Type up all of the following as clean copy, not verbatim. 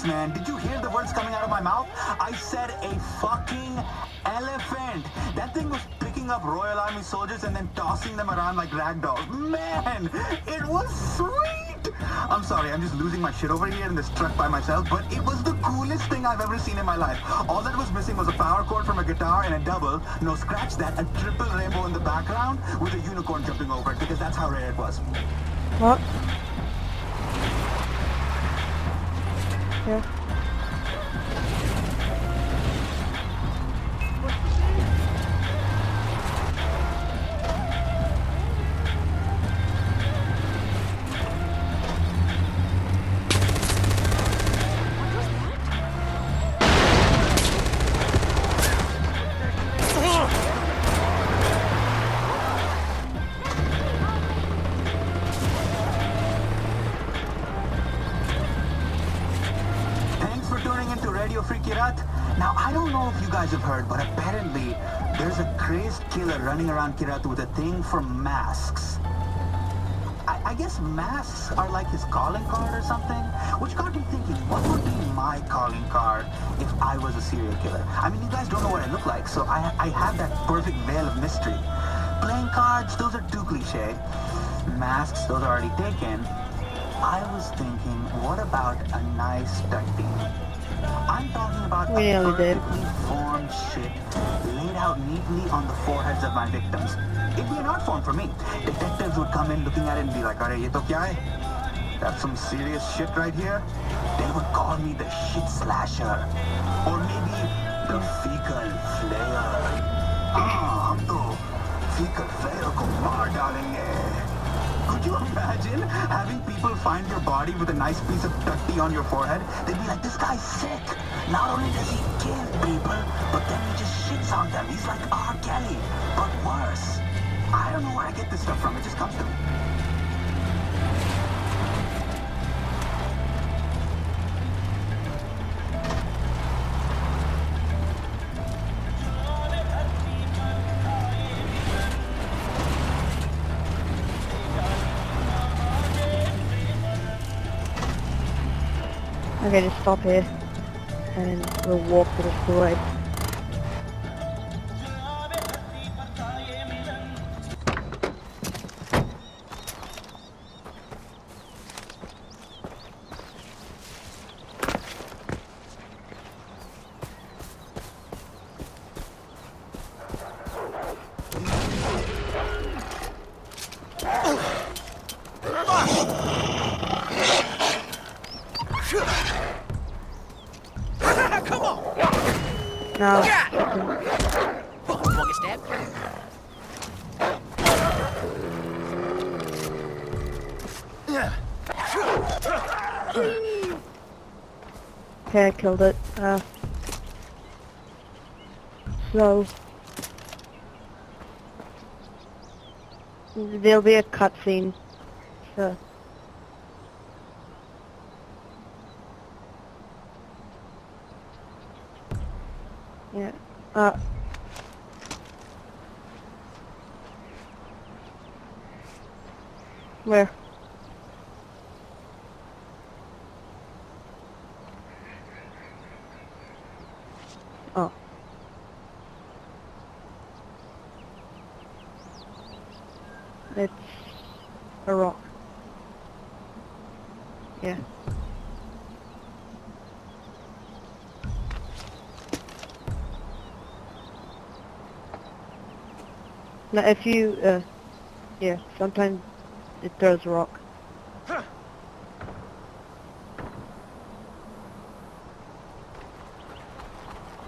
nuts, man. Did you hear the words coming out of my mouth? I said a fucking elephant. That thing was picking up Royal Army soldiers and then tossing them around like rag dolls. Man, it was sweet. I'm sorry, I'm just losing my shit over here in this truck by myself, but it was the coolest thing I've ever seen in my life. All that was missing was a power cord from a guitar and a double, no scratch that, a triple rainbow in the background with a unicorn jumping over it, because that's how rare it was. What? Yeah. Now, I don't know if you guys have heard, but apparently there's a crazed killer running around Kirat with a thing for masks. I guess masks are like his calling card or something, which got me thinking, what would be my calling card if I was a serial killer? I mean, you guys don't know what I look like, so I have that perfect veil of mystery. Playing cards, those are too cliche. Masks, those are already taken. I was thinking, what about a nice tuck-in? I'm talking about a perfectly formed shit laid out neatly on the foreheads of my victims. It'd be an art form for me. Detectives would come in looking at it and be like, "Arey, ye to kya hai? That's some serious shit right here." They would call me the shit slasher. Or maybe the fecal flayer. Ah, hum to fecal flayer ko maar dalenge. Could you imagine having people find your body with a nice piece of tutty on your forehead? They'd be like, "This guy's sick. Not only does he kill people, but then he just shits on them. He's like R. Kelly, but worse." I don't know where I get this stuff from. It just comes to me. Okay, just stop here, and we'll walk to the side. Come on! Now, Walk a step. okay, I killed it. So there'll be a cutscene. So. Yeah. Where? Oh. It's a rock. Yeah. Now if you, yeah, sometimes it throws a rock.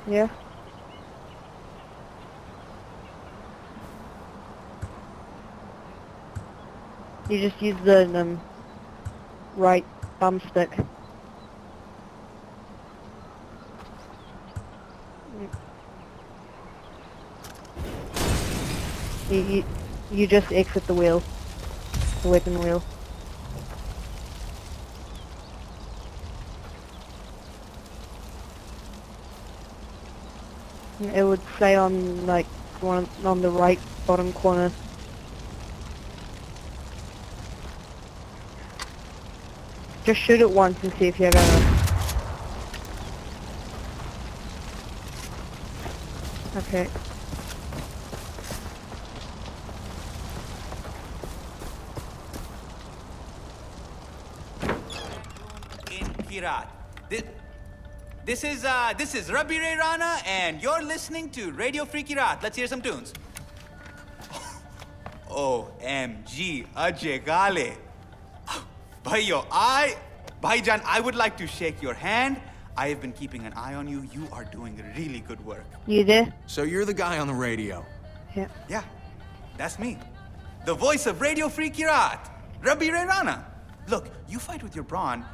Yeah. You just use the right thumbstick. You just exit the wheel, the weapon wheel. It would say on like one on the right bottom corner. Just shoot it once and see if you have ammo. Okay. In Kirat. This is Rabi Ray Rana, and you're listening to Radio Free Kirat. Let's hear some tunes. OMG, Ajay Gale. Bhaiyo, Bhaijan, I would like to shake your hand. I have been keeping an eye on you. You are doing really good work. You there? So you're the guy on the radio. Yeah. Yeah, that's me. The voice of Radio Free Kirat, Rabi Ray Rana. Look, you fight with your brawn,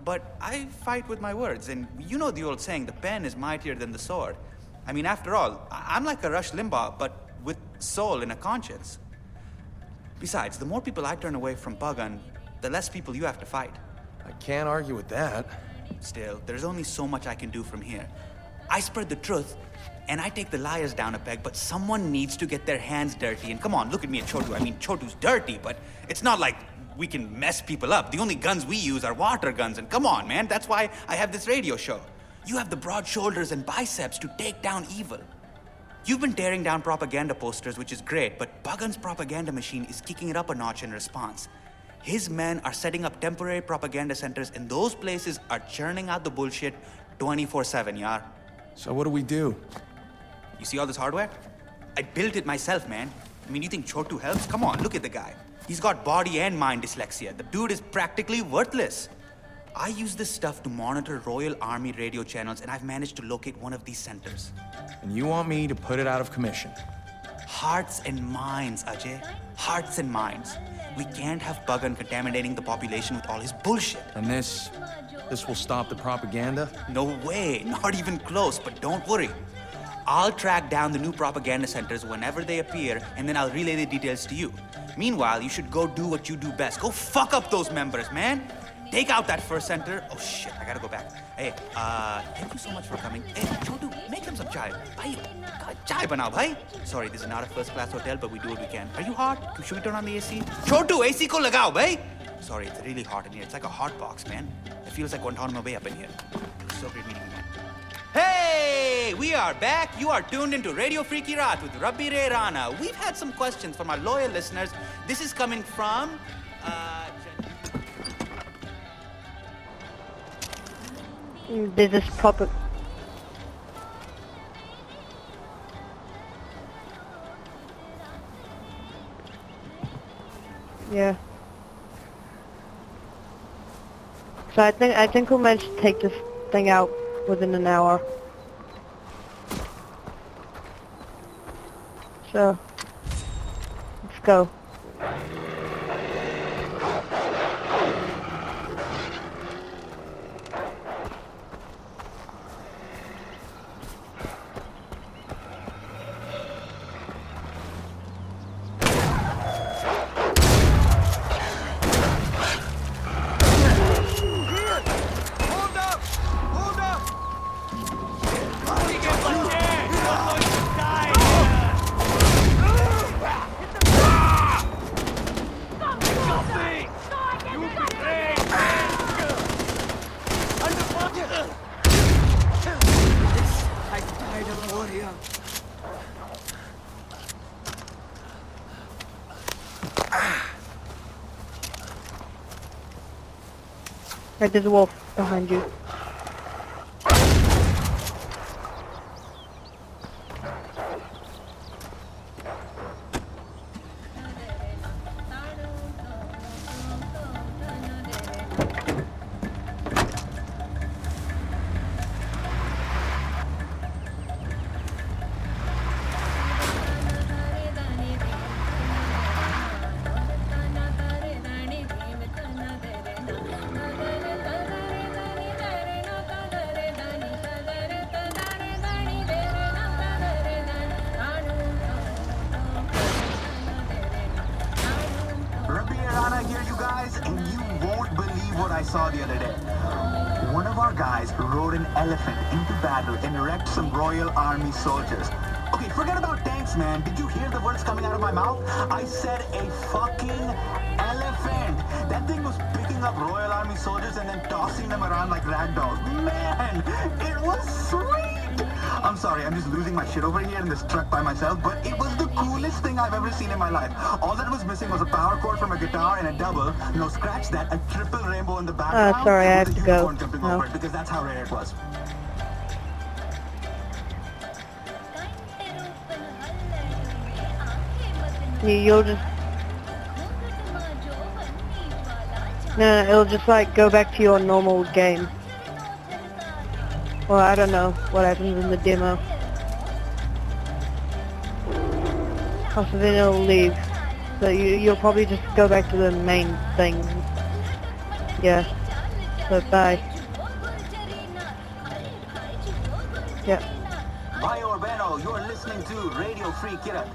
but I fight with my words. And you know the old saying, the pen is mightier than the sword. I mean, after all, I'm like a Rush Limbaugh, but with soul and a conscience. Besides, the more people I turn away from Pagan, the less people you have to fight. I can't argue with that. Still, there's only so much I can do from here. I spread the truth, and I take the liars down a peg, but someone needs to get their hands dirty. And come on, look at me and Chotu. I mean, Chotu's dirty, but it's not like we can mess people up. The only guns we use are water guns, and come on, man, that's why I have this radio show. You have the broad shoulders and biceps to take down evil. You've been tearing down propaganda posters, which is great, but Pagan's propaganda machine is kicking it up a notch in response. His men are setting up temporary propaganda centers, and those places are churning out the bullshit 24/7, yaar. So what do we do? You see all this hardware? I built it myself, man. I mean, you think Chotu helps? Come on, look at the guy. He's got body and mind dyslexia. The dude is practically worthless. I use this stuff to monitor Royal Army radio channels, and I've managed to locate one of these centers. And you want me to put it out of commission? Hearts and minds, Ajay. Hearts and minds. We can't have Pagan contaminating the population with all his bullshit. And this will stop the propaganda? No way, not even close, but don't worry. I'll track down the new propaganda centers whenever they appear, and then I'll relay the details to you. Meanwhile, you should go do what you do best. Go fuck up those members, man. Take out that first center. Oh shit, I gotta go back. Hey, thank you so much for coming. Hey, Chotu, make him some chai. Bhai, chai banao, bhai. Sorry, this is not a first-class hotel, but we do what we can. Are you hot? Should we turn on the AC? Chotu, AC ko lagao, bhai. Sorry, it's really hot in here. It's like a hot box, man. It feels like Guantanamo Bay up in here. It was so great meeting you, man. Hey, we are back. You are tuned into Radio Free Kirat with Rabi Ray Rana. We've had some questions from our loyal listeners. This is coming from, This is proper. Yeah. So I think we'll manage to take this thing out within an hour. So let's go. Right, there's a wolf behind you. I saw the other day. One of our guys rode an elephant into battle and wrecked some Royal Army soldiers. Okay, forget about tanks, man. Did you hear the words coming out of my mouth? I said a fucking elephant. That thing was picking up Royal Army soldiers and then tossing them around like rag dolls. Man, it was sweet. I'm sorry, I'm just losing my shit over here in this truck by myself, but it was the coolest thing I've ever seen in my life. All that was missing was a power cord from a guitar and a double. No, scratch that, a triple rainbow in the background. sorry, I have with a to go. unicorn jumping No. over it, because that's how rare it was. You'll just... No, it'll just like go back to your normal game. Well, I don't know what happens in the demo. Also then it'll leave. So you'll probably just go back to the main thing. Yeah. So bye. Yep. Bye, Urbano. You're listening to Radio Free Kirat.